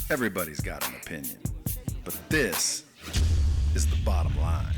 Everybody's got an opinion, but this is the bottom line.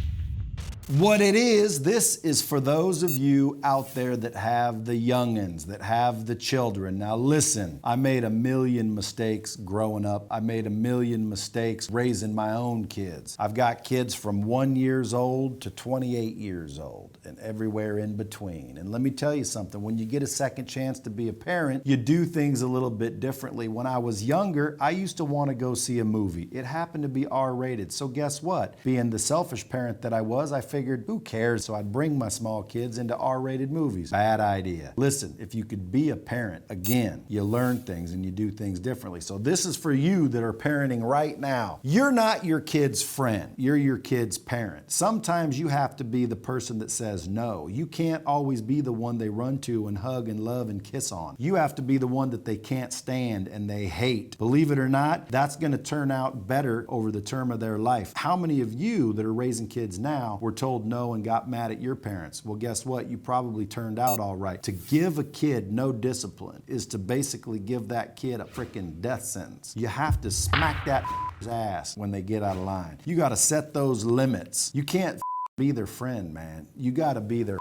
What it is, this is for those of you out there that have the youngins, that have the children. Now listen, I made a million mistakes growing up. I made a million mistakes raising my own kids. I've got kids from 1 year old to 28 years old and everywhere in between. And let me tell you something, when you get a second chance to be a parent, you do things a little bit differently. When I was younger, I used to want to go see a movie. It happened to be R-rated. So guess what? Being the selfish parent that I was, I figured, who cares? So I'd bring my small kids into R-rated movies. Bad idea. Listen, if you could be a parent, again, you learn things and you do things differently. So this is for you that are parenting right now. You're not your kid's friend. You're your kid's parent. Sometimes you have to be the person that says no. You can't always be the one they run to and hug and love and kiss on. You have to be the one that they can't stand and they hate. Believe it or not, that's going to turn out better over the term of their life. How many of you that are raising kids now were told no and got mad at your parents? Well, guess what? You probably turned out all right. To give a kid no discipline is to basically give that kid a freaking death sentence. You have to smack that ass when they get out of line. You got to set those limits. You can't be their friend, man. You got to be their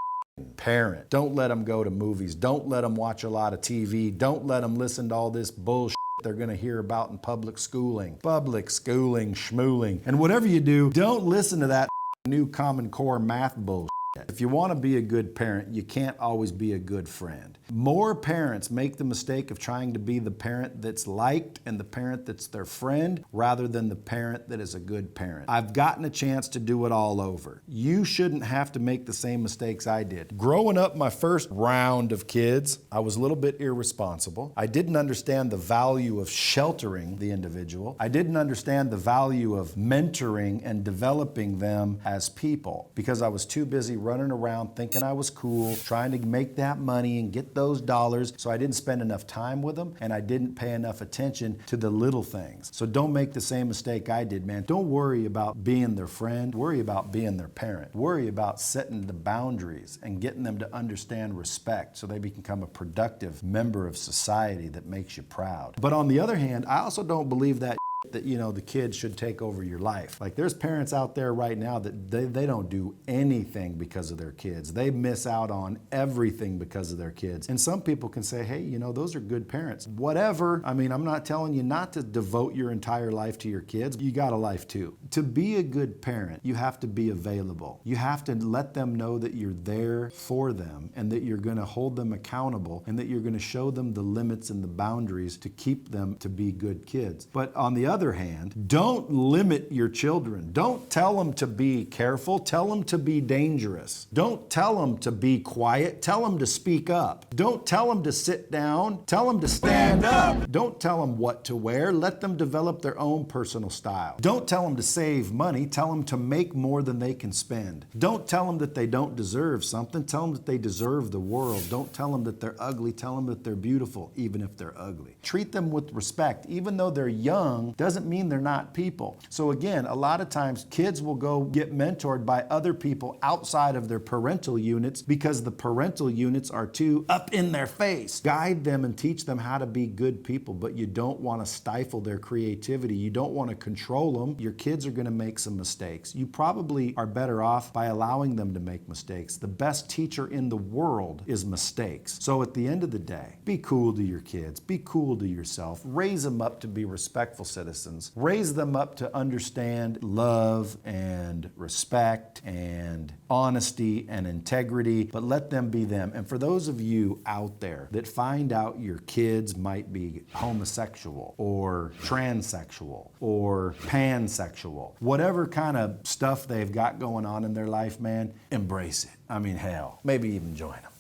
parent. Don't let them go to movies. Don't let them watch a lot of TV. Don't let them listen to all this bullshit they're going to hear about in public schooling. Public schooling, schmooling. And whatever you do, don't listen to that new Common Core math bullshit. If you want to be a good parent, you can't always be a good friend. More parents make the mistake of trying to be the parent that's liked and the parent that's their friend rather than the parent that is a good parent. I've gotten a chance to do it all over. You shouldn't have to make the same mistakes I did. Growing up, my first round of kids, I was a little bit irresponsible. I didn't understand the value of sheltering the individual. I didn't understand the value of mentoring and developing them as people because I was too busy running around thinking I was cool, trying to make that money and get those dollars, so I didn't spend enough time with them and I didn't pay enough attention to the little things. So don't make the same mistake I did, man. Don't worry about being their friend. Worry about being their parent. Worry about setting the boundaries and getting them to understand respect so they become a productive member of society that makes you proud. But on the other hand, I also don't believe that the kids should take over your life. Like there's parents out there right now that they don't do anything because of their kids. They miss out on everything because of their kids. And some people can say, hey, those are good parents. Whatever. I mean, I'm not telling you not to devote your entire life to your kids. You got a life too. To be a good parent, you have to be available. You have to let them know that you're there for them and that you're going to hold them accountable and that you're going to show them the limits and the boundaries to keep them to be good kids. But on the other hand, don't limit your children. Don't tell them to be careful. Tell them to be dangerous. Don't tell them to be quiet. Tell them to speak up. Don't tell them to sit down. Tell them to stand up. Don't tell them what to wear. Let them develop their own personal style. Don't tell them to save money. Tell them to make more than they can spend. Don't tell them that they don't deserve something. Tell them that they deserve the world. Don't tell them that they're ugly. Tell them that they're beautiful, even if they're ugly. Treat them with respect. Even though they're young, doesn't mean they're not people. So again, a lot of times kids will go get mentored by other people outside of their parental units because the parental units are too up in their face. Guide them and teach them how to be good people, but you don't want to stifle their creativity. You don't want to control them. Your kids are going to make some mistakes. You probably are better off by allowing them to make mistakes. The best teacher in the world is mistakes. So at the end of the day, be cool to your kids. Be cool to yourself. Raise them up to be respectful citizens. Raise them up to understand love and respect and honesty and integrity, but let them be them. And for those of you out there that find out your kids might be homosexual or transsexual or pansexual, whatever kind of stuff they've got going on in their life, man, embrace it. I mean, hell, maybe even join them.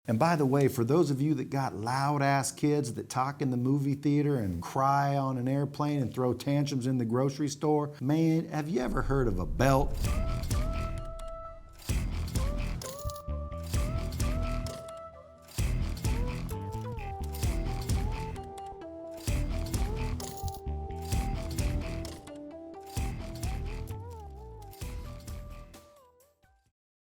And by the way, for those of you that got loud-ass kids that talk in the movie theater and cry on an airplane and throw tantrums in the grocery store, man, have you ever heard of a belt?